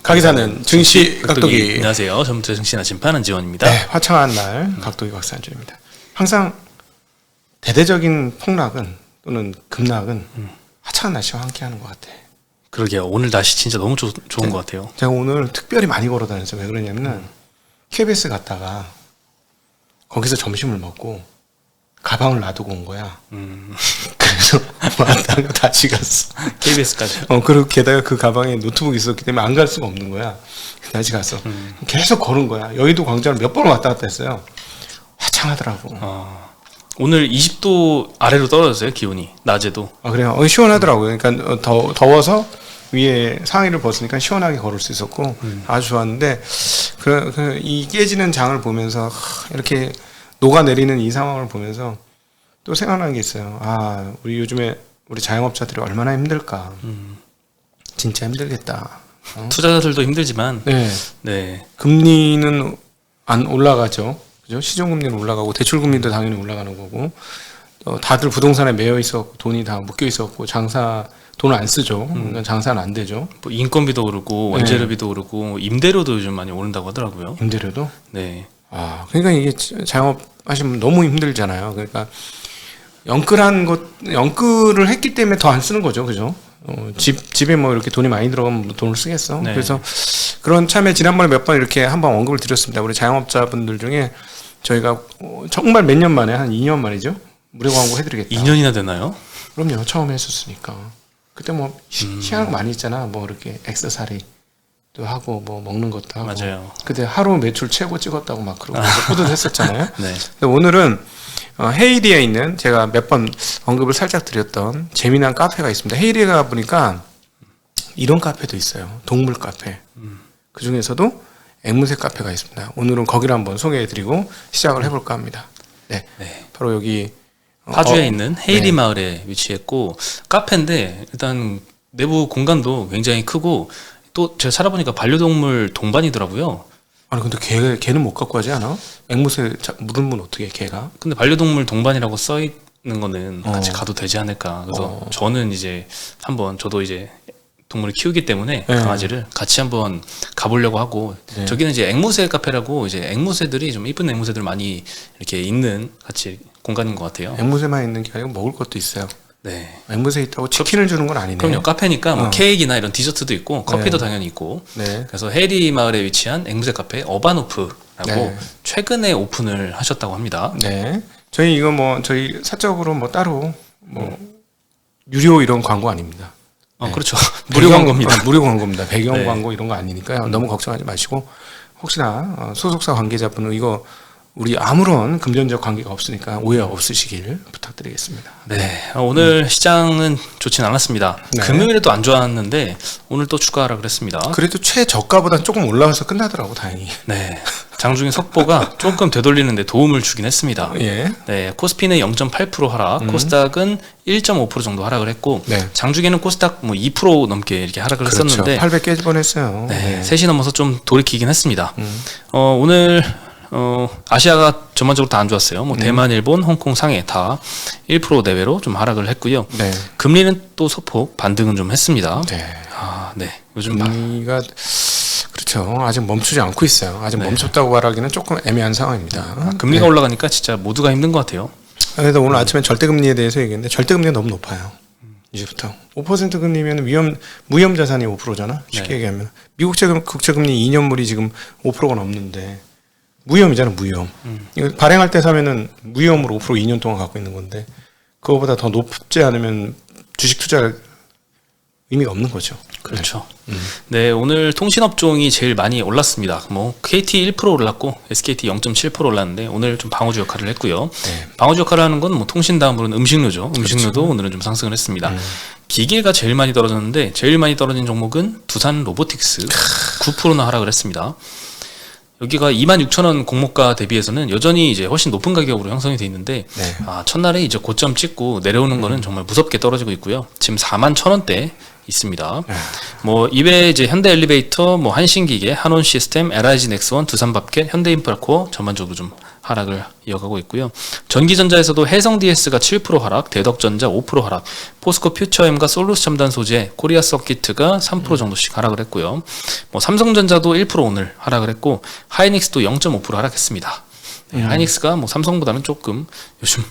가기사는 증시 각도기. 안녕하세요. 전부터 증시나 심판은 지원입니다. 네, 화창한 날 각도기 박사님입니다. 항상 대대적인 폭락은 또는 급락은 화창한 날씨와 함께하는 것 같아. 그러게요. 오늘 날씨 진짜 너무 좋은 것 같아요. 제가 오늘 특별히 많이 걸어 다녔어요. 왜 그러냐면 KBS 갔다가 거기서 점심을 먹고 가방을 놔두고 온 거야. 그래서 왔다가 다시 갔어. KBS까지. 그리고 게다가 그 가방에 노트북이 있었기 때문에 안 갈 수가 없는 거야. 다시 갔어. 계속 걸은 거야. 여의도 광장을 몇 번을 왔다 갔다 했어요. 화창하더라고. 오늘 20도 아래로 떨어졌어요. 기온이 낮에도. 그래요. 시원하더라고요. 그러니까 더워서 위에 상의를 벗으니까 시원하게 걸을 수 있었고 아주 좋았는데 이 깨지는 장을 보면서 이렇게 녹아내리는 이 상황을 보면서 또 생각나는 게 있어요. 우리 요즘에 우리 자영업자들이 얼마나 힘들까. 진짜 힘들겠다. 투자자들도 힘들지만 네. 금리는 안 올라가죠. 그죠? 시중금리는 올라가고 대출금리도 당연히 올라가는 거고 다들 부동산에 매여 있었고 돈이 다 묶여 있었고 돈을 안 쓰죠. 그러니까 장사는 안 되죠. 뭐 인건비도 오르고 원재료비도 오르고 임대료도 요즘 많이 오른다고 하더라고요. 임대료도? 네. 그러니까 이게 자영업 하시면 너무 힘들잖아요. 그러니까 연끌을 했기 때문에 더 안 쓰는 거죠. 그죠? 집에 뭐 이렇게 돈이 많이 들어가면 돈을 쓰겠어. 네. 그래서 그런 참에 지난번에 몇 번 이렇게 한번 언급을 드렸습니다. 우리 자영업자분들 중에 저희가 정말 몇 년 만에 한 2년 만이죠. 무료 광고 해드리겠다. 2년이나 되나요? 그럼요. 처음에 했었으니까. 그때 뭐 희한한 거 많이 있잖아. 뭐 이렇게 액세서리도 하고 뭐 먹는 것도 하고. 맞아요. 그때 하루 매출 최고 찍었다고 막 그러고 뿌듯했었잖아요. 네. 근데 오늘은 헤이리에 있는 제가 몇 번 언급을 살짝 드렸던 재미난 카페가 있습니다. 헤이리에 가 보니까 이런 카페도 있어요. 동물 카페. 그 중에서도 앵무새 카페가 있습니다. 오늘은 거기를 한번 소개해드리고 시작을 해볼까 합니다. 네. 바로 여기 파주에 있는 헤이리 마을에 위치했고 카페인데 일단 내부 공간도 굉장히 크고 또 제가 찾아보니까 반려동물 동반이더라고요. 근데 걔는 못 갖고 하지 않아? 앵무새 물으면 어떻게 걔가? 근데 반려동물 동반이라고 써 있는 거는 같이 가도 되지 않을까. 그래서 저는 이제 저도 이제 동물을 키우기 때문에 강아지를 같이 한번 가보려고 하고 저기는 이제 앵무새 카페라고 이제 앵무새들이 좀 이쁜 앵무새들 많이 이렇게 있는 같이 공간인 것 같아요. 앵무새만 있는 게 아니고 먹을 것도 있어요. 네. 앵무새 있다고 치킨을 주는 건 아니네. 그럼요. 카페니까 뭐 케이크나 이런 디저트도 있고 커피도 당연히 있고. 그래서 헤리 마을에 위치한 앵무새 카페 어반오프라고 최근에 오픈을 하셨다고 합니다. 네. 저희 이거 저희 사적으로 따로 유료 이런 광고 아닙니다. 그렇죠. 무료 광고입니다. 무료 광고입니다. 배경 광고 이런 거 아니니까요. 너무 걱정하지 마시고 혹시나 소속사 관계자분은 이거 우리 아무런 금전적 관계가 없으니까 오해 없으시길 부탁드리겠습니다. 네. 오늘 시장은 좋진 않았습니다. 금요일에도 안 좋았는데 오늘 또 추가하라 그랬습니다. 그래도 최저가보다는 조금 올라와서 끝나더라고 다행히. 네. 장중에 속보가 조금 되돌리는데 도움을 주긴 했습니다. 네. 코스피는 0.8% 하락, 코스닥은 1.5% 정도 하락을 했고 장중에는 코스닥 2% 넘게 이렇게 하락을 했었는데 800 깨질 뻔했어요. 3시 넘어서 좀 돌이키긴 했습니다. 오늘 아시아가 전반적으로 다 안 좋았어요. 대만, 일본, 홍콩, 상해 다 1% 내외로 좀 하락을 했고요. 금리는 또 소폭 반등은 좀 했습니다. 요즘 금리가 그렇죠. 아직 멈추지 않고 있어요. 아직 멈췄다고 말하기는 조금 애매한 상황입니다. 금리가 올라가니까 진짜 모두가 힘든 것 같아요. 그래서 오늘 아침에 절대금리에 대해서 얘기했는데 절대금리가 너무 높아요. 이제부터 5% 금리면 무위험 자산이 5%잖아. 쉽게 얘기하면 미국 국채금리 2년물이 지금 5%가 넘는데 무위험이잖아. 무위험. 이거 발행할 때 사면은 무위험으로 5% 2년 동안 갖고 있는 건데 그거보다 더 높지 않으면 주식 투자할 의미가 없는 거죠. 그렇죠. 네, 오늘 통신업종이 제일 많이 올랐습니다. KT 1% 올랐고 SKT 0.7% 올랐는데 오늘 좀 방어주 역할을 했고요. 방어주 역할을 하는 건 통신 다음으로는 음식료죠. 음식료도 오늘은 좀 상승을 했습니다. 기계가 제일 많이 떨어졌는데 제일 많이 떨어진 종목은 두산 로보틱스 9%나 하락을 했습니다. 여기가 26,000원 공모가 대비해서는 여전히 이제 훨씬 높은 가격으로 형성이 돼 있는데 첫날에 이제 고점 찍고 내려오는 거는 정말 무섭게 떨어지고 있고요. 지금 41,000원대 있습니다. 이외에 이제 현대엘리베이터, 한신기계, 한온시스템, LIG 넥스원, 두산밥켓, 현대인프라코어 전반적으로 좀 하락을 이어가고 있고요. 전기전자에서도 해성DS가 7% 하락, 대덕전자 5% 하락, 포스코 퓨처엠과 솔루스 첨단 소재, 코리아 서키트가 3% 정도씩 하락을 했고요. 뭐 삼성전자도 1% 오늘 하락을 했고 하이닉스도 0.5% 하락했습니다. 네, 하이닉스가 뭐 삼성보다는 조금 요즘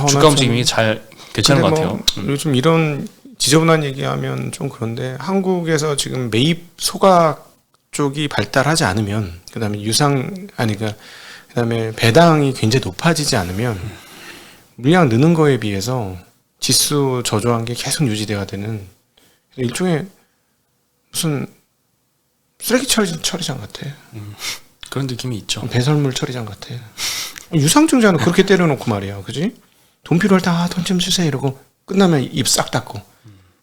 주가 움직임이 잘 괜찮은 것 같아요. 요즘 이런 지저분한 얘기하면 좀 그런데 한국에서 지금 매입 소각 쪽이 발달하지 않으면 그다음에 그다음에 배당이 굉장히 높아지지 않으면 물량 느는 거에 비해서 지수 저조한 게 계속 유지돼야 되는 일종의 무슨 쓰레기 처리장 같아. 그런 느낌이 있죠. 배설물 처리장 같아. 유상증자는 그렇게 때려놓고 말이야, 그지? 돈 필요할 때 돈 좀 주세요 이러고 끝나면 입 싹 닫고.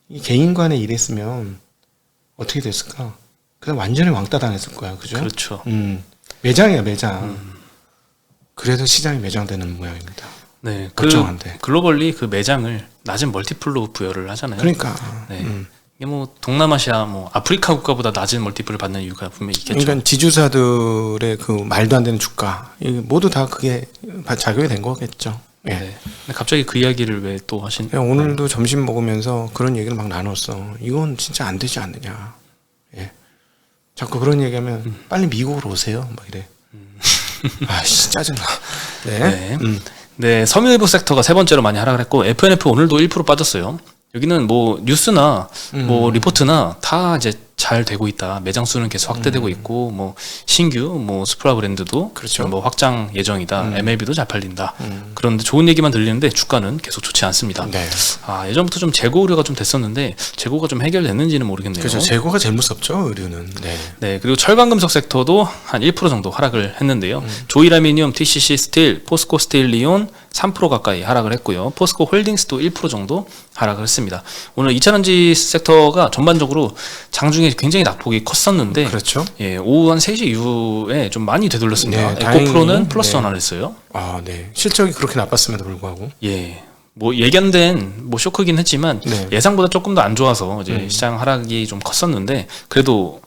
이 개인 간에 일했으면 어떻게 됐을까? 그냥 완전히 왕따 당했을 거야, 그죠? 그렇죠. 매장이야, 매장. 그래서 시장이 매장되는 모양입니다. 네, 걱정한데. 글로벌리 그 매장을 낮은 멀티플로 부여를 하잖아요. 그러니까. 네. 이게 뭐 동남아시아, 뭐 아프리카 국가보다 낮은 멀티플을 받는 이유가 분명히 있겠죠. 그러니까 지주사들의 그 말도 안 되는 주가, 모두 다 그게 작용이 된 거겠죠. 예. 네. 근데 갑자기 그 이야기를 왜 또 하신? 오늘도 점심 먹으면서 그런 얘기를 막 나눴어. 이건 진짜 안 되지 않느냐. 예. 자꾸 그런 얘기하면 빨리 미국으로 오세요. 막 이래. 아씨 짜증나. 네. 네. 네, 섬유일부 섹터가 세 번째로 많이 하락을 했고 FNF 오늘도 1% 빠졌어요. 여기는 뭐 뉴스나 뭐 리포트나 다 이제 잘 되고 있다. 매장 수는 계속 확대되고 있고 뭐 신규 뭐 스프라 브랜드도 그렇죠. 뭐 확장 예정이다. MLB도 잘 팔린다. 그런데 좋은 얘기만 들리는데 주가는 계속 좋지 않습니다. 네. 아, 예전부터 좀 재고 우려가 좀 됐었는데 재고가 좀 해결됐는지는 모르겠네요. 그렇죠. 재고가 제일 무섭죠, 의류는. 네. 네, 그리고 철강금속 섹터도 한 1% 정도 하락을 했는데요. 조일아미늄, TCC 스틸, 포스코 스틸 리온 3% 가까이 하락을 했고요. 포스코 홀딩스도 1% 정도 하락을 했습니다. 오늘 2차전지 섹터가 전반적으로 장중에 굉장히 낙폭이 컸었는데 그렇죠. 예, 오후 한 3시 이후에 좀 많이 되돌렸습니다. 네, 에코프로는 다행히, 플러스 네. 원화를 했어요. 아, 네. 실적이 그렇게 나빴음에도 불구하고. 예. 뭐 예견된 뭐 쇼크긴 했지만 네. 예상보다 조금 더 안 좋아서 이제 시장 하락이 좀 컸었는데 그래도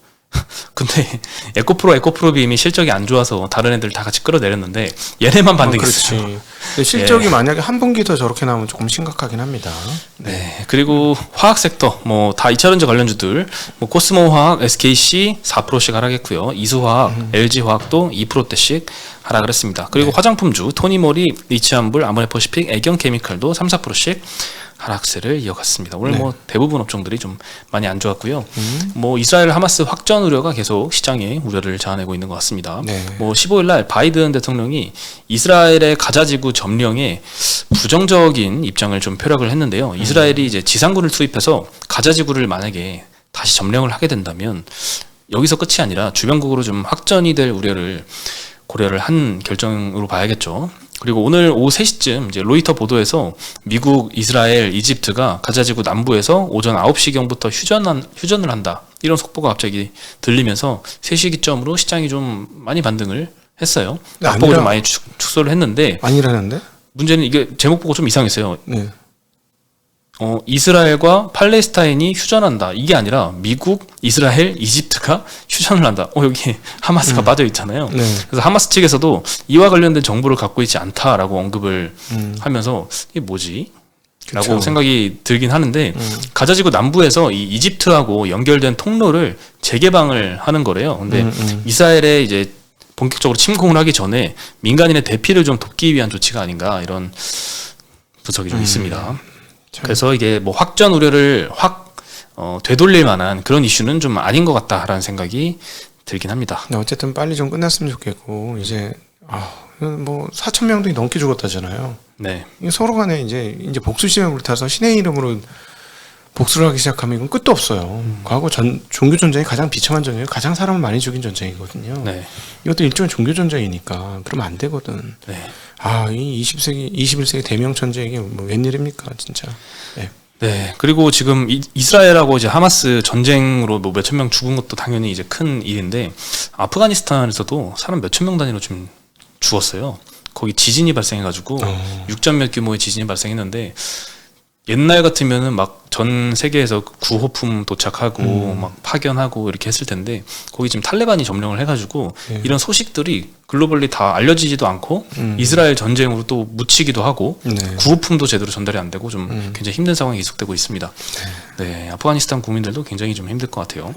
근데 에코프로 빔이 실적이 안 좋아서 다른 애들 다 같이 끌어내렸는데 얘네만 반등했어요. 그렇지. 근데 실적이 만약에 한 분기 더 저렇게 나오면 조금 심각하긴 합니다. 네. 그리고 화학 섹터 뭐 다 2차전지 관련주들 뭐 코스모화학, SKC 4%씩 하락했고요. 이수화학, LG화학도 2%대씩 하락을 했습니다. 그리고 화장품주 토니모리, 리치암불, 아모레퍼시픽, 애경케미칼도 3, 4%씩 하락세를 이어갔습니다. 오늘 뭐 대부분 업종들이 좀 많이 안 좋았고요. 뭐 이스라엘 하마스 확전 우려가 계속 시장에 우려를 자아내고 있는 것 같습니다. 네. 뭐 15일 날 바이든 대통령이 이스라엘의 가자지구 점령에 부정적인 입장을 좀 표력을 했는데요. 이스라엘이 이제 지상군을 투입해서 가자지구를 만약에 다시 점령을 하게 된다면 여기서 끝이 아니라 주변국으로 좀 확전이 될 우려를 고려를 한 결정으로 봐야겠죠. 그리고 오늘 오후 3시쯤 이제 로이터 보도에서 미국, 이스라엘, 이집트가 가자지구 남부에서 오전 9시경부터 휴전을 한다. 이런 속보가 갑자기 들리면서 3시 기점으로 시장이 좀 많이 반등을 했어요. 낙폭을 좀 많이 축소를 했는데 아니라는데? 문제는 이게 제목 보고 좀 이상했어요. 네. 이스라엘과 팔레스타인이 휴전한다. 이게 아니라 미국, 이스라엘, 이집트가 휴전을 한다. 여기 하마스가 빠져 있잖아요. 네. 그래서 하마스 측에서도 이와 관련된 정보를 갖고 있지 않다라고 언급을 하면서 이게 뭐지? 라고 그쵸. 생각이 들긴 하는데 가자지구 남부에서 이 이집트하고 연결된 통로를 재개방을 하는 거래요. 근데 이스라엘에 이제 본격적으로 침공을 하기 전에 민간인의 대피를 좀 돕기 위한 조치가 아닌가 이런 분석이 좀 있습니다. 그래서 이게 뭐 확전 우려를 되돌릴 만한 그런 이슈는 좀 아닌 것 같다라는 생각이 들긴 합니다. 어쨌든 빨리 좀 끝났으면 좋겠고 이제 뭐 4,000명도 넘게 죽었다잖아요. 네. 서로 간에 이제 복수 시험을 불타서 신의 이름으로 복수를 하기 시작하면 이건 끝도 없어요. 과거 종교 전쟁이 가장 비참한 전쟁이에요. 가장 사람을 많이 죽인 전쟁이거든요. 네. 이것도 일종의 종교 전쟁이니까 그러면 안 되거든. 네. 이 21세기 대명 전쟁이 뭐 웬일입니까, 진짜. 네. 네. 그리고 지금 이스라엘하고 이제 하마스 전쟁으로 뭐 몇천 명 죽은 것도 당연히 이제 큰 일인데 아프가니스탄에서도 사람 몇천 명 단위로 좀 죽었어요. 거기 지진이 발생해가지고 6점 몇 규모의 지진이 발생했는데 옛날 같으면은 막 전 세계에서 구호품 도착하고 막 파견하고 이렇게 했을 텐데 거기 지금 탈레반이 점령을 해가지고 이런 소식들이 글로벌리 다 알려지지도 않고 이스라엘 전쟁으로 또 묻히기도 하고 구호품도 제대로 전달이 안 되고 좀 굉장히 힘든 상황이 계속되고 있습니다. 네, 아프가니스탄 국민들도 굉장히 좀 힘들 것 같아요.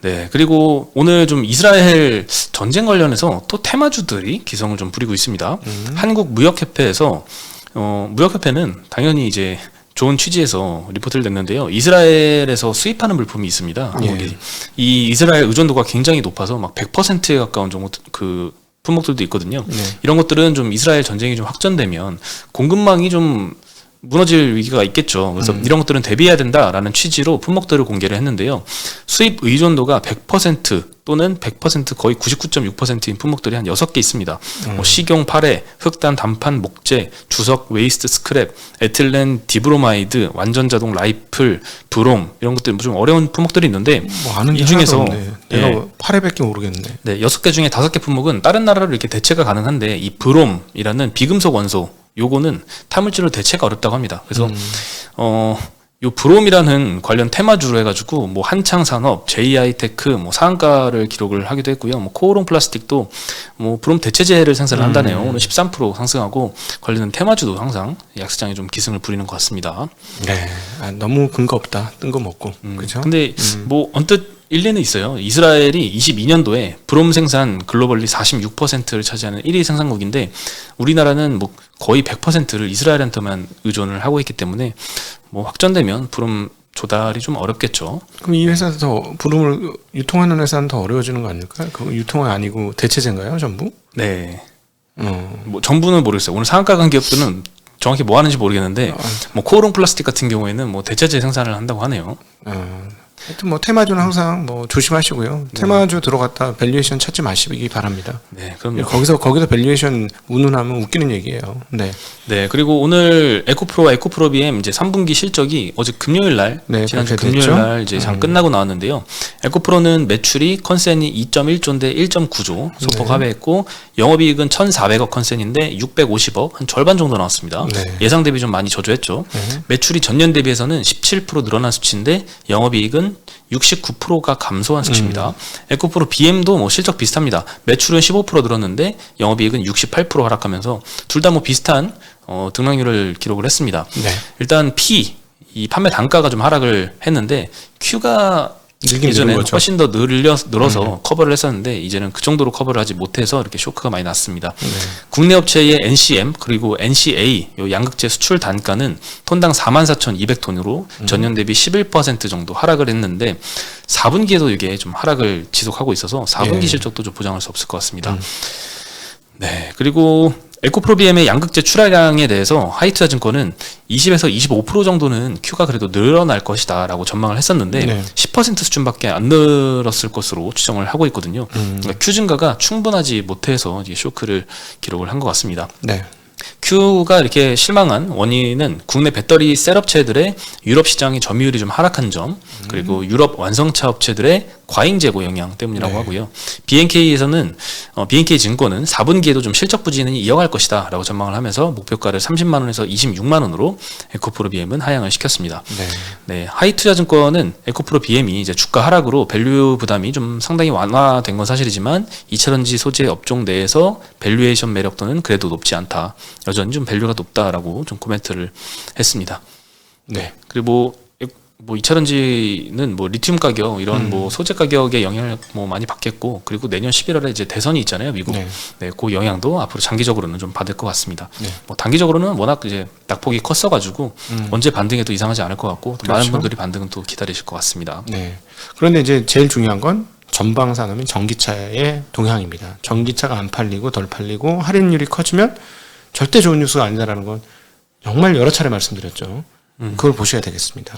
네, 그리고 오늘 좀 이스라엘 전쟁 관련해서 또 테마주들이 기성을 좀 부리고 있습니다. 한국무역협회에서 무역협회는 당연히 이제 좋은 취지에서 리포트를 냈는데요. 이스라엘에서 수입하는 물품이 있습니다. 한국이. 이 이스라엘 의존도가 굉장히 높아서 막 100%에 가까운 정도 그 품목들도 있거든요. 이런 것들은 좀 이스라엘 전쟁이 좀 확전되면 공급망이 좀 무너질 위기가 있겠죠. 그래서 이런 것들은 대비해야 된다라는 취지로 품목들을 공개를 했는데요. 수입 의존도가 100% 또는 100% 거의 99.6%인 품목들이 한 6개 있습니다. 뭐 식용 파레, 흑단, 단판, 목재, 주석, 웨이스트, 스크랩, 에틸렌, 디브로마이드, 완전 자동 라이플, 브롬 이런 것들 좀 어려운 품목들이 있는데 뭐 아는 게 이 중에서 내가 파레밖에 모르겠네. 네, 6개 중에 5개 품목은 다른 나라로 이렇게 대체가 가능한데 이 브롬이라는 비금속 원소 요거는 타물질로 대체가 어렵다고 합니다. 그래서 요 브롬이라는 관련 테마주로 해가지고 뭐 한창산업, JI테크 뭐 상한가를 기록을 하기도 했고요. 뭐 코오롱 플라스틱도 뭐 브롬 대체제를 생산을 한다네요. 오늘 13% 상승하고 관련된 테마주도 항상 약세장에 좀 기승을 부리는 것 같습니다. 네, 너무 근거 없다. 뜬금없고, 그렇죠? 근데 뭐 언뜻 일리는 있어요. 이스라엘이 22년도에 브롬 생산 글로벌리 46%를 차지하는 1위 생산국인데 우리나라는 뭐 거의 100%를 이스라엘한테만 의존을 하고 있기 때문에 뭐 확전되면 브롬 조달이 좀 어렵겠죠. 그럼 이 회사도 더 브롬을 유통하는 회사는 더 어려워지는 거 아닐까요? 그 유통은 아니고 대체제인가요, 전부? 네. 뭐 전부는 모르겠어요. 오늘 상한가 간 기업들은 정확히 뭐 하는지 모르겠는데 뭐 코오롱 플라스틱 같은 경우에는 뭐 대체제 생산을 한다고 하네요. 하여튼 뭐 테마주는 항상 뭐 조심하시고요. 테마주 들어갔다 밸류에이션 찾지 마시기 바랍니다. 네, 그럼요. 거기서 밸류에이션 운운하면 웃기는 얘기예요. 네. 네, 그리고 오늘 에코프로와 에코프로비엠 이제 3분기 실적이 어제 금요일 날, 지난주 금요일 날 이제 장 끝나고 나왔는데요. 에코프로는 매출이 컨센이 2.1조인데 1.9조 소폭 하회했고 영업이익은 1,400억 컨센인데 650억 한 절반 정도 나왔습니다. 예상 대비 좀 많이 저조했죠. 매출이 전년 대비해서는 17% 늘어난 수치인데 영업이익은 69%가 감소한 수치입니다. 에코프로 BM도 뭐 실적 비슷합니다. 매출은 15% 늘었는데 영업이익은 68% 하락하면서 둘 다 뭐 비슷한 등락률을 기록을 했습니다. 일단 이 판매 단가가 좀 하락을 했는데 Q가 예전에 훨씬 더 늘어서 커버를 했었는데 이제는 그 정도로 커버를 하지 못해서 이렇게 쇼크가 많이 났습니다. 국내 업체의 NCM 그리고 NCA 요 양극재 수출 단가는 톤당 44,200톤으로 전년 대비 11% 정도 하락을 했는데 4분기에도 이게 좀 하락을 지속하고 있어서 4분기 실적도 좀 보장할 수 없을 것 같습니다. 네, 그리고 에코프로비엠의 양극재 출하량에 대해서 하이투자증권은 20에서 25% 정도는 Q가 그래도 늘어날 것이다 라고 전망을 했었는데 10% 수준밖에 안 늘었을 것으로 추정을 하고 있거든요. 그러니까 Q 증가가 충분하지 못해서 이제 쇼크를 기록을 한 것 같습니다. Q가 이렇게 실망한 원인은 국내 배터리 셀 업체들의 유럽 시장의 점유율이 좀 하락한 점, 그리고 유럽 완성차 업체들의 과잉 재고 영향 때문이라고 하고요. BNK에서는 BNK 증권은 4분기에도 좀 실적 부진을 이어갈 것이다라고 전망을 하면서 목표가를 30만 원에서 26만 원으로 에코프로 BM은 하향을 시켰습니다. 네, 하이투자증권은 에코프로 BM이 이제 주가 하락으로 밸류 부담이 좀 상당히 완화된 건 사실이지만 2차전지 소재 업종 내에서 밸류에이션 매력도는 그래도 높지 않다. 여전히 좀 밸류가 높다라고 좀 코멘트를 했습니다. 그리고 뭐 2차전지는 뭐 리튬 가격 이런 뭐 소재 가격의 영향을 뭐 많이 받겠고 그리고 내년 11월에 이제 대선이 있잖아요, 미국. 그 영향도 앞으로 장기적으로는 좀 받을 것 같습니다. 뭐 단기적으로는 워낙 이제 낙폭이 컸어가지고 언제 반등해도 이상하지 않을 것 같고 또 많은 분들이 반등은 또 기다리실 것 같습니다. 그런데 이제 제일 중요한 건 전방 산업인 전기차의 동향입니다. 전기차가 안 팔리고 덜 팔리고 할인율이 커지면 절대 좋은 뉴스가 아니다라는 건 정말 여러 차례 말씀드렸죠. 그걸 보셔야 되겠습니다.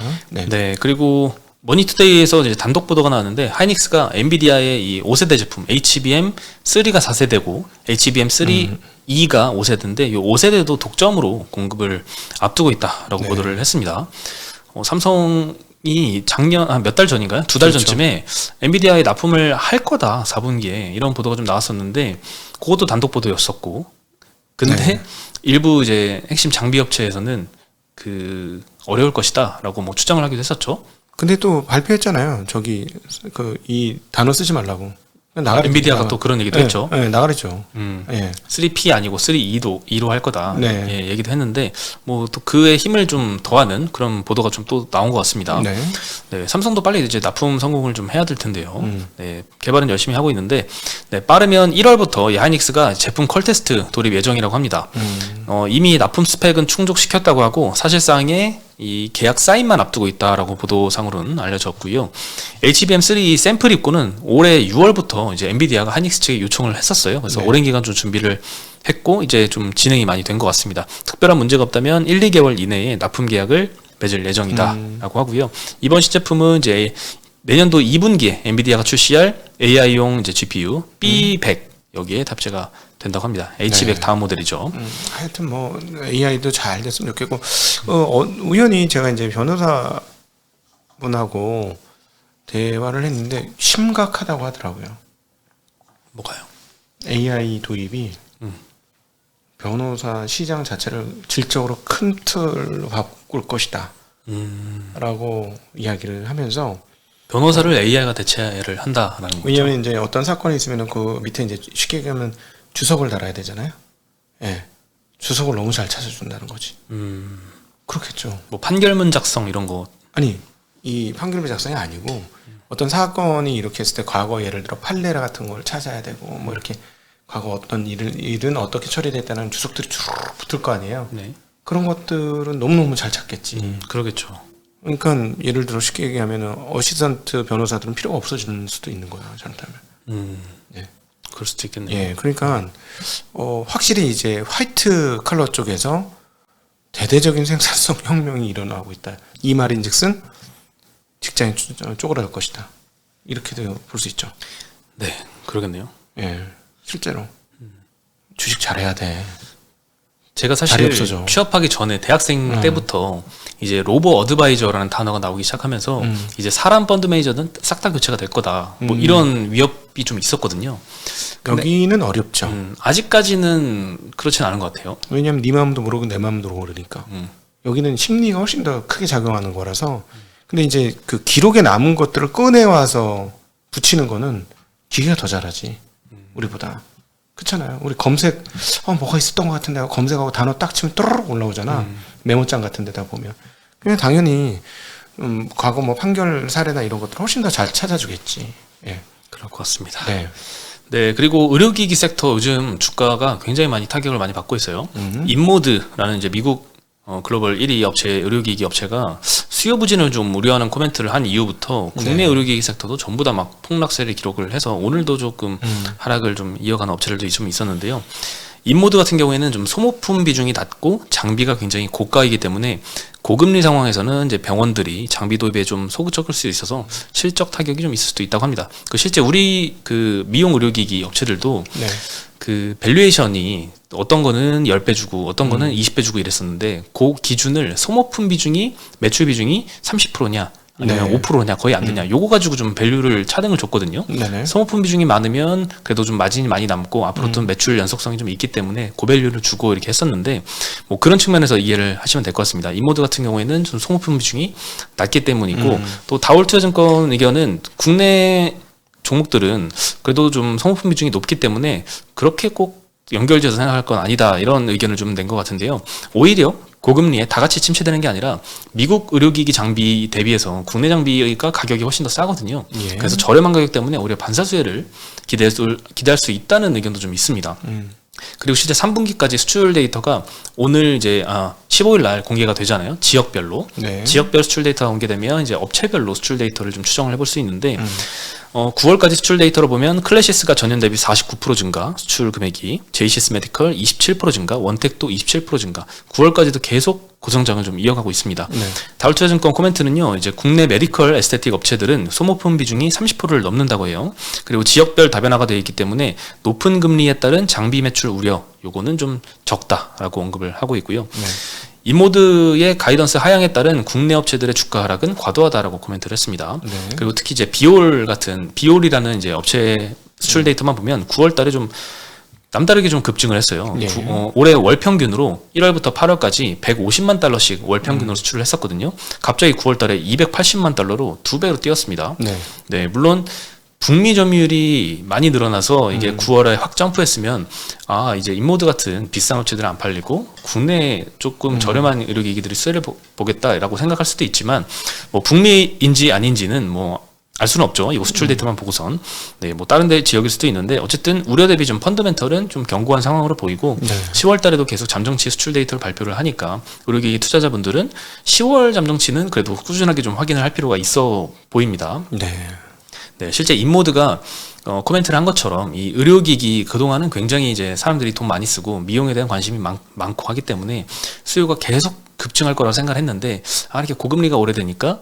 그리고 머니투데이에서 이제 단독 보도가 나왔는데 하이닉스가 엔비디아의 이 5세대 제품 HBM3가 4세대고 HBM3E가 5세대인데 이 5세대도 독점으로 공급을 앞두고 있다라고 보도를 했습니다. 삼성이 작년 몇 달 전인가요? 2달 전쯤에 엔비디아에 납품을 할 거다 4분기에 이런 보도가 좀 나왔었는데 그것도 단독 보도였었고 근데 일부 이제 핵심 장비 업체에서는 그 어려울 것이다라고 뭐 추정을 하기도 했었죠. 근데 또 발표했잖아요. 저기 이 단어 쓰지 말라고. 나가리, 엔비디아가 또 그런 얘기도 했죠. 네, 나가랬죠. 예. 3P 아니고 3E로 할 거다. 네. 예, 얘기도 했는데 뭐 또 그의 힘을 좀 더하는 그런 보도가 좀 또 나온 것 같습니다. 네. 네, 삼성도 빨리 이제 납품 성공을 좀 해야 될 텐데요. 네, 개발은 열심히 하고 있는데 네, 빠르면 1월부터 이 하이닉스가 제품 컬 테스트 돌입 예정이라고 합니다. 이미 납품 스펙은 충족시켰다고 하고 사실상의 이 계약 사인만 앞두고 있다라고 보도상으로는 알려졌고요. HBM3 샘플 입고는 올해 6월부터 이제 엔비디아가 하이닉스 측에 요청을 했었어요. 그래서 네. 오랜 기간 좀 준비를 했고 이제 좀 진행이 많이 된 것 같습니다. 특별한 문제가 없다면 1, 2개월 이내에 납품 계약을 맺을 예정이다라고 하고요. 이번 신제품은 이제 내년도 2분기에 엔비디아가 출시할 AI용 이제 GPU B100 여기에 탑재가 된다고 합니다. H100 네. 다음 모델이죠. 하여튼 뭐 AI도 잘 됐으면 좋겠고 우연히 제가 이제 변호사분하고 대화를 했는데 심각하다고 하더라고요. 뭐가요? AI 도입이 변호사 시장 자체를 질적으로 큰 틀로 바꿀 것이다. 라고 이야기를 하면서 변호사를 AI가 대체를 한다라는 거죠. 왜냐하면 이제 어떤 사건이 있으면은 그 밑에 이제 쉽게 얘기하면 주석을 달아야 되잖아요. 예. 주석을 너무 잘 찾아준다는 거지. 그렇겠죠. 뭐 판결문 작성 이런 거. 아니, 이 판결문 작성이 아니고 어떤 사건이 이렇게 했을 때 과거 예를 들어 판례라 같은 걸 찾아야 되고 뭐 이렇게 과거 어떤 일은 어떻게 처리됐다는 주석들이 쭉 붙을 거 아니에요. 네. 그런 것들은 너무너무 잘 찾겠지. 그러겠죠. 그러니까 예를 들어 쉽게 얘기하면은 어시스턴트 변호사들은 필요가 없어질 수도 있는 거예요. 잘못하면. 예. 그럴 수도 있겠네요. 예. 그러니까 확실히 이제 화이트 컬러 쪽에서 대대적인 생산성 혁명이 일어나고 있다. 이 말인즉슨 직장이 쪼그라들 것이다. 이렇게도 볼 수 있죠. 네, 그러겠네요. 예. 실제로 주식 잘해야 돼. 제가 자리 사실 없어져. 취업하기 전에 대학생 때부터 이제 로보 어드바이저라는 단어가 나오기 시작하면서 이제 사람 펀드 매니저는 싹 다 교체가 될 거다. 뭐 이런 위협이 좀 있었거든요. 근데 여기는 어렵죠. 아직까지는 그렇진 않은 것 같아요. 왜냐하면 네 마음도 모르고 내 마음도 모르니까. 여기는 심리가 훨씬 더 크게 작용하는 거라서. 근데 이제 그 기록에 남은 것들을 꺼내와서 붙이는 거는 기계가 더 잘하지. 우리보다. 그렇잖아요. 우리 검색 뭐가 있었던 것 같은데 하고 검색하고 단어 딱 치면 또르륵 올라오잖아. 메모장 같은 데다 보면. 그냥 당연히 과거 뭐 판결 사례나 이런 것들 훨씬 더 잘 찾아주겠지. 예. 그럴 것 같습니다. 네. 네, 그리고 의료기기 섹터 요즘 주가가 굉장히 많이 타격을 많이 받고 있어요. 인모드라는 이제 미국 글로벌 1위 업체 의료기기 업체가 수요 부진을 좀 우려하는 코멘트를 한 이후부터 국내 의료기기 섹터도 전부 다 막 폭락세를 기록을 해서 오늘도 조금 하락을 좀 이어가는 업체들도 좀 있었는데요. 인모드 같은 경우에는 좀 소모품 비중이 낮고 장비가 굉장히 고가이기 때문에 고금리 상황에서는 이제 병원들이 장비 도입에 좀 소극적일 수 있어서 실적 타격이 좀 있을 수도 있다고 합니다. 그 실제 우리 그 미용 의료기기 업체들도 네. 그 밸류에이션이 어떤 거는 10배 주고 어떤 거는 20배 주고 이랬었는데 그 기준을 소모품 비중이 매출 비중이 30%냐 아니면 네. 5%냐 거의 안 되냐 요거 가지고 좀 밸류를 차등을 줬거든요. 네네. 소모품 비중이 많으면 그래도 좀 마진이 많이 남고 앞으로 좀 매출 연속성이 좀 있기 때문에 고밸류를 주고 이렇게 했었는데 뭐 그런 측면에서 이해를 하시면 될 것 같습니다. 인모드 같은 경우에는 좀 소모품 비중이 낮기 때문이고 또 다올투자증권 의견은 국내 종목들은 그래도 좀 소모품 비중이 높기 때문에 그렇게 꼭 연결지어서 생각할 건 아니다 이런 의견을 좀 낸 것 같은데요. 오히려 고금리에 다 같이 침체되는 게 아니라 미국 의료기기 장비 대비해서 국내 장비가 가격이 훨씬 더 싸거든요. 예. 그래서 저렴한 가격 때문에 오히려 반사수혜를 기대할 수 있다는 의견도 좀 있습니다. 그리고 실제 3분기까지 수출 데이터가 오늘 이제 15일 날 공개가 되잖아요. 지역별로. 네. 지역별 수출 데이터가 공개되면 이제 업체별로 수출 데이터를 좀 추정을 해볼 수 있는데 9월까지 수출 데이터로 보면 클래시스가 전년 대비 49% 증가 수출 금액이, 제이시스 메디컬 27% 증가, 원택도 27% 증가. 9월까지도 계속 고성장을 좀 이어가고 있습니다. 네. 다울투자증권 코멘트는요, 이제 국내 메디컬 에스테틱 업체들은 소모품 비중이 30%를 넘는다고 해요. 그리고 지역별 다변화가 되어 있기 때문에 높은 금리에 따른 장비 매출 우려, 요거는 좀 적다라고 언급을 하고 있고요. 네. 인모드의 가이던스 하향에 따른 국내 업체들의 주가 하락은 과도하다라고 코멘트를 했습니다. 네. 그리고 특히 이제 비올이라는 이제 업체 수출 데이터만 보면 9월 달에 좀 남다르게 좀 급증을 했어요. 예. 올해 월 평균으로 1월부터 8월까지 150만 달러씩 월 평균으로 수출을 했었거든요. 갑자기 9월 달에 280만 달러로 2배로 뛰었습니다. 네. 네, 물론 북미 점유율이 많이 늘어나서 이게 9월에 확 점프했으면 이제 인모드 같은 비싼 업체들은 안 팔리고 국내에 조금 저렴한 의료기기들이 수혜를 보겠다라고 생각할 수도 있지만 뭐 북미인지 아닌지는 뭐 알 수는 없죠. 이거 수출 데이터만 보고선. 네, 뭐 다른 데 지역일 수도 있는데 어쨌든 우려 대비 좀 펀더멘털은 좀 견고한 상황으로 보이고 네. 10월 달에도 계속 잠정치 수출 데이터를 발표를 하니까 의료기기 투자자분들은 10월 잠정치는 그래도 꾸준하게 좀 확인을 할 필요가 있어 보입니다. 네. 네, 실제 인모드가 코멘트를 한 것처럼 이 의료기기 그동안은 굉장히 이제 사람들이 돈 많이 쓰고 미용에 대한 관심이 많고 하기 때문에 수요가 계속 급증할 거라고 생각을 했는데 이렇게 고금리가 오래되니까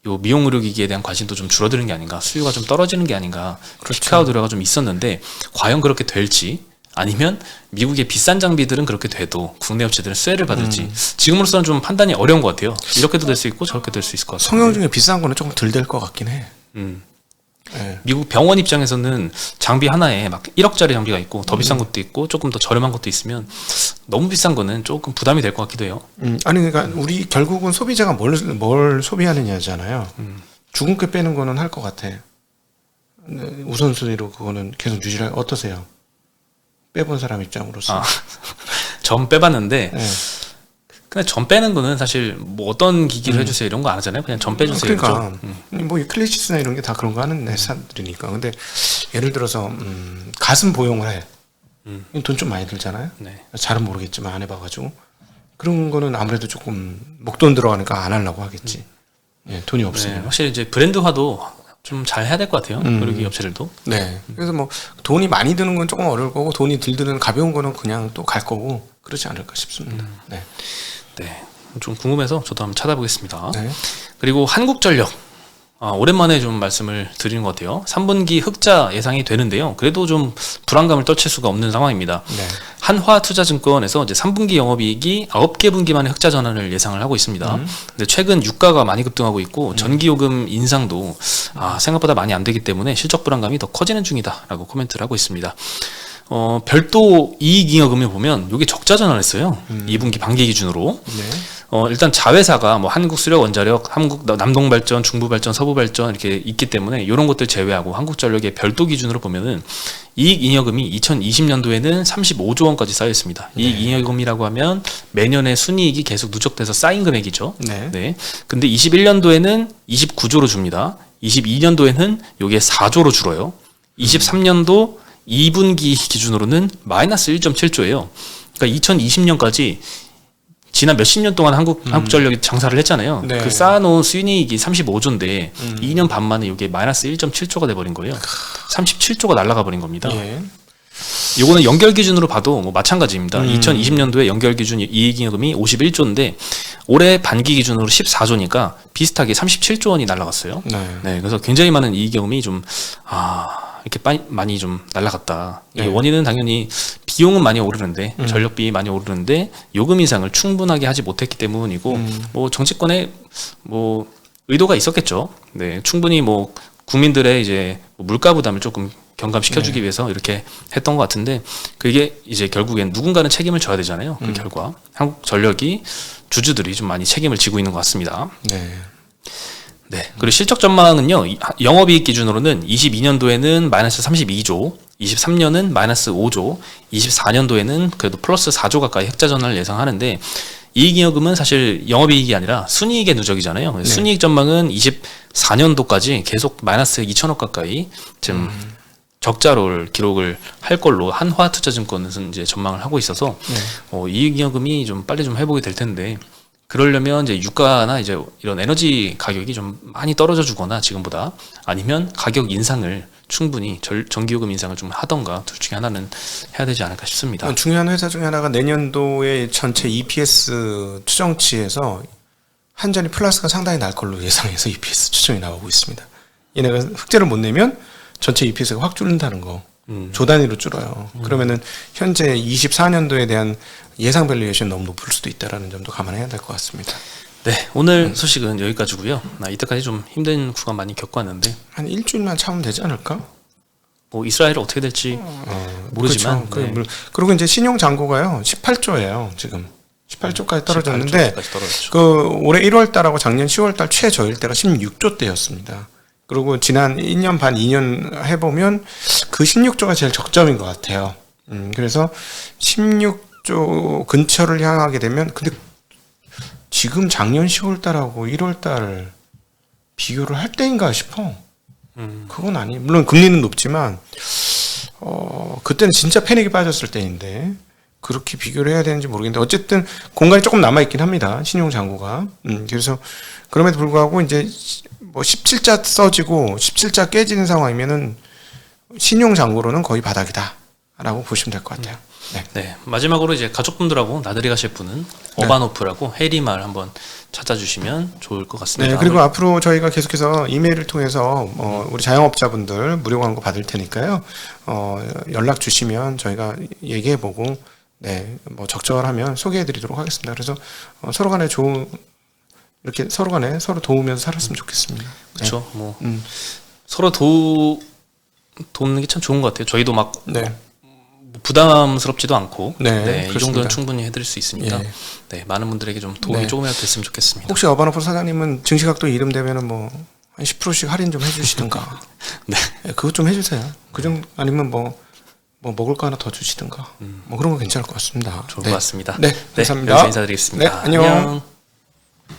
요 미용 의료기기에 대한 관심도 좀 줄어드는 게 아닌가, 수요가 좀 떨어지는 게 아닌가, 피크아웃 우려가 좀 있었는데 과연 그렇게 될지, 아니면 미국의 비싼 장비들은 그렇게 돼도 국내 업체들은 수혜를 받을지 지금으로서는 좀 판단이 어려운 것 같아요. 이렇게도 될 수 있고 저렇게 될 수 있을 것 같아요. 성형 중에 비싼 거는 조금 덜 될 것 같긴 해. 네. 미국 병원 입장에서는 장비 하나에 막 1억짜리 장비가 있고 더 비싼 것도 있고 조금 더 저렴한 것도 있으면 너무 비싼 거는 조금 부담이 될 것 같기도 해요. 아니 그러니까 우리 결국은 소비자가 뭘 소비하느냐잖아요. 주근깨 빼는 거는 할 것 같아. 우선순위로 그거는 계속 유지를 어떠세요? 빼본 사람 입장으로서. 점 빼봤는데 네. 근데 점 빼는 거는 사실 뭐 어떤 기기를 해주세요 이런 거 안 하잖아요. 그냥 점 빼주세요. 그러니까 뭐 클래시스나 이런 게 다 그런 거 하는 회사들이니까. 근데 예를 들어서 가슴 보형을 해. 돈 좀 많이 들잖아요. 네. 잘은 모르겠지만 안 해봐가지고 그런 거는 아무래도 조금 목돈 들어가니까 안 하려고 하겠지. 예, 돈이 없으면. 네, 확실히 이제 브랜드화도 좀 잘 해야 될 것 같아요. 의료기기 업체들도. 네. 그래서 뭐 돈이 많이 드는 건 조금 어려울 거고 돈이 덜 드는 가벼운 거는 그냥 또 갈 거고 그렇지 않을까 싶습니다. 네. 네, 좀 궁금해서 저도 한번 찾아보겠습니다. 네. 그리고 한국전력. 오랜만에 좀 말씀을 드리는 것 같아요. 3분기 흑자 예상이 되는데요. 그래도 좀 불안감을 떨칠 수가 없는 상황입니다. 네. 한화투자증권에서 이제 3분기 영업이익이 9개 분기 만에 흑자 전환을 예상을 하고 있습니다. 근데 최근 유가가 많이 급등하고 있고 전기요금 인상도 생각보다 많이 안 되기 때문에 실적 불안감이 더 커지는 중이다라고 코멘트를 하고 있습니다. 별도 이익잉여금을 보면 이게 적자 전환했어요. 2분기 반기 기준으로. 네. 일단 자회사가 뭐 한국수력원자력, 남동발전, 중부발전, 서부발전 이렇게 있기 때문에 이런 것들 제외하고 한국전력의 별도 기준으로 보면은 이익잉여금이 2020년도에는 35조 원까지 쌓여 있습니다. 네. 이익잉여금이라고 하면 매년의 순이익이 계속 누적돼서 쌓인 금액이죠. 네. 네. 근데 21년도에는 29조로 줍니다. 22년도에는 이게 4조로 줄어요. 23년도 2분기 기준으로는 마이너스 1.7조예요. 그러니까 2020년까지 지난 몇십 년 동안 한국전력이 장사를 했잖아요. 네. 그 쌓아놓은 순이익이 35조인데 2년 반 만에 이게 마이너스 1.7조가 돼버린 거예요. 37조가 날아가 버린 겁니다. 예. 요거는 연결 기준으로 봐도 뭐 마찬가지입니다. 2020년도에 연결 기준 이익잉여금이 51조인데 올해 반기 기준으로 14조니까 비슷하게 37조 원이 날아갔어요. 네. 네, 그래서 굉장히 많은 이익잉여금이 좀 이렇게 많이 좀 날아갔다. 이 네. 원인은 당연히 비용은 많이 오르는데 전력비 많이 오르는데 요금 인상을 충분하게 하지 못했기 때문이고 뭐 정치권에 뭐 의도가 있었겠죠. 네, 충분히 뭐 국민들의 이제 물가 부담을 조금 경감시켜주기 위해서 이렇게 했던 것 같은데 그게 이제 결국엔 누군가는 책임을 져야 되잖아요. 그 결과 한국전력이 주주들이 좀 많이 책임을 지고 있는 것 같습니다. 네. 네. 그리고 실적 전망은요, 영업이익 기준으로는 22년도에는 마이너스 32조, 23년은 마이너스 5조, 24년도에는 그래도 플러스 4조 가까이 흑자 전환을 예상하는데 이익잉여금은 사실 영업이익이 아니라 순이익의 누적이잖아요. 네. 순이익 전망은 24년도까지 계속 마이너스 2천억 가까이 지금 적자를 기록을 할 걸로 한화투자증권은 이제 전망을 하고 있어서 이익잉여금이 좀 빨리 좀 회복이 될 텐데 그러려면 이제 유가나 이제 이런 에너지 가격이 좀 많이 떨어져 주거나 지금보다 아니면 가격 인상을 충분히 전기요금 인상을 좀 하던가 둘 중에 하나는 해야 되지 않을까 싶습니다. 중요한 회사 중에 하나가 내년도의 전체 EPS 추정치에서 한전이 플러스가 상당히 날 걸로 예상해서 EPS 추정이 나오고 있습니다. 얘네가 흑자를 못 내면 전체 EPS가 확 줄는다는 거. 조 단위로 줄어요. 그러면은 현재 24년도에 대한 예상 밸류에이션 너무 높을 수도 있다라는 점도 감안해야 될 것 같습니다. 네, 오늘 소식은 여기까지고요. 이때까지 좀 힘든 구간 많이 겪어왔는데 한 일주일만 참으면 되지 않을까? 뭐 이스라엘은 어떻게 될지 모르지만 그렇죠. 그리고 이제 신용 잔고가요 18조예요 지금 18조까지 떨어졌는데 18조까지 떨어졌죠. 그 올해 1월달하고 작년 10월달 최저일 때가 16조대였습니다. 그리고 지난 1년 반 2년 해보면 그 16조가 제일 적점인 것 같아요. 그래서 16조 근처를 향하게 되면 근데 지금 작년 10월달하고 1월달 비교를 할 때인가 싶어. 그건 아니. 물론 금리는 높지만 그때는 진짜 패닉이 빠졌을 때인데 그렇게 비교를 해야 되는지 모르겠는데 어쨌든 공간이 조금 남아 있긴 합니다. 신용 잔고가. 그래서 그럼에도 불구하고 이제 뭐 17자 써지고 17자 깨지는 상황이면은 신용 잔고로는 거의 바닥이다라고 보시면 될 것 같아요. 네. 네, 마지막으로 이제 가족분들하고 나들이 가실 분은 네. 어바노프라고 해리말 한번 찾아주시면 좋을 것 같습니다. 네, 그리고 앞으로 저희가 계속해서 이메일을 통해서 우리 자영업자분들 무료 광고 받을 테니까요. 연락 주시면 저희가 얘기해보고 네, 뭐 적절하면 소개해드리도록 하겠습니다. 그래서 서로 간에 이렇게 서로 간에 서로 도우면서 살았으면 좋겠습니다. 그렇죠. 뭐 서로 돕는 게 참 좋은 것 같아요. 저희도 막 네. 부담스럽지도 않고 네, 이 그렇습니다. 정도는 충분히 해드릴 수 있습니다. 예. 네, 많은 분들에게 좀 도움이 네. 조금이라도 됐으면 좋겠습니다. 혹시 어바노프 사장님은 증시각도 이름 되면은 뭐 한 10%씩 할인 좀 해주시든가. 네. 네, 그것 좀 해주세요. 그정 아니면 뭐 먹을 거 하나 더 주시든가. 뭐 그런 거 괜찮을 것 같습니다. 좋을 네. 것 같습니다. 네, 감사합니다. 여기서 인사드리겠습니다. 네, 안녕.